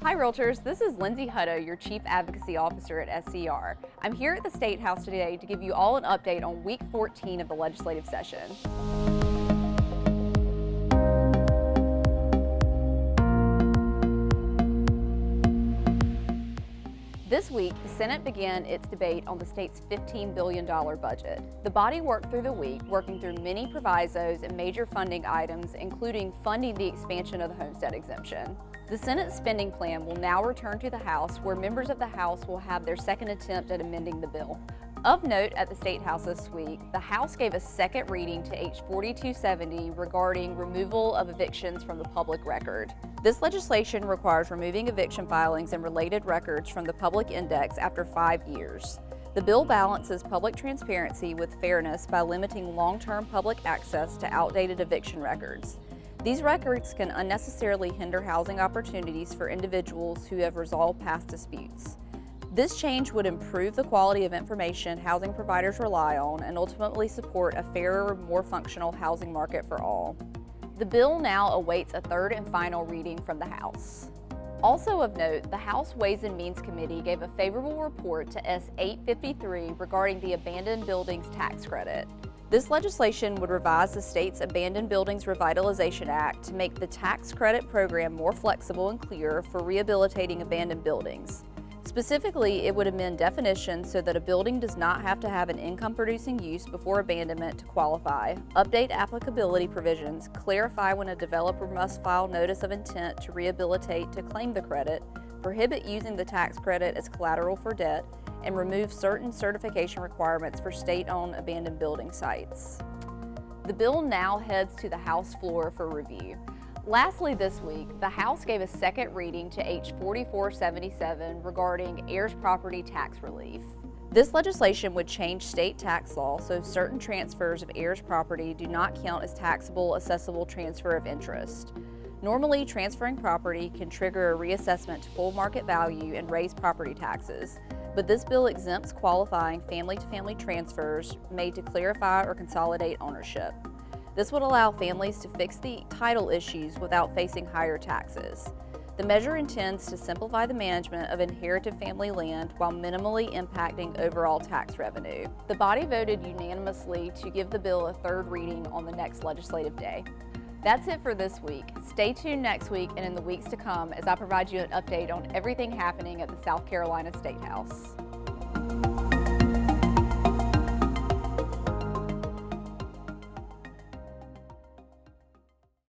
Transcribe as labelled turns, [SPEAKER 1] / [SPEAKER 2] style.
[SPEAKER 1] Hi Realtors, this is Lindsay Hutto, your Chief Advocacy Officer at SCR. I'm here at the State House today to give you all an update on week 14 of the legislative session. This week, the Senate began its debate on the state's $15 billion budget. The body worked through the week, working through many provisos and major funding items, including funding the expansion of the homestead exemption. The Senate spending plan will now return to the House, where members of the House will have their second attempt at amending the bill. Of note at the State House this week, the House gave a second reading to H 4270 regarding removal of evictions from the public record. This legislation requires removing eviction filings and related records from the public index after 5 years. The bill balances public transparency with fairness by limiting long-term public access to outdated eviction records. These records can unnecessarily hinder housing opportunities for individuals who have resolved past disputes. This change would improve the quality of information housing providers rely on and ultimately support a fairer, more functional housing market for all. The bill now awaits a third and final reading from the House. Also of note, the House Ways and Means Committee gave a favorable report to S 853 regarding the Abandoned Buildings Tax Credit. This legislation would revise the state's Abandoned Buildings Revitalization Act to make the tax credit program more flexible and clear for rehabilitating abandoned buildings. Specifically, it would amend definitions so that a building does not have to have an income-producing use before abandonment to qualify, update applicability provisions, clarify when a developer must file notice of intent to rehabilitate to claim the credit, prohibit using the tax credit as collateral for debt, and remove certain certification requirements for state-owned abandoned building sites. The bill now heads to the House floor for review. Lastly this week, the House gave a second reading to H 4477 regarding heirs property tax relief. This legislation would change state tax law so certain transfers of heirs property do not count as taxable assessable transfer of interest. Normally, transferring property can trigger a reassessment to full market value and raise property taxes, but this bill exempts qualifying family-to-family transfers made to clarify or consolidate ownership. This would allow families to fix the title issues without facing higher taxes. The measure intends to simplify the management of inherited family land while minimally impacting overall tax revenue. The body voted unanimously to give the bill a third reading on the next legislative day. That's it for this week. Stay tuned next week and in the weeks to come as I provide you an update on everything happening at the South Carolina State House.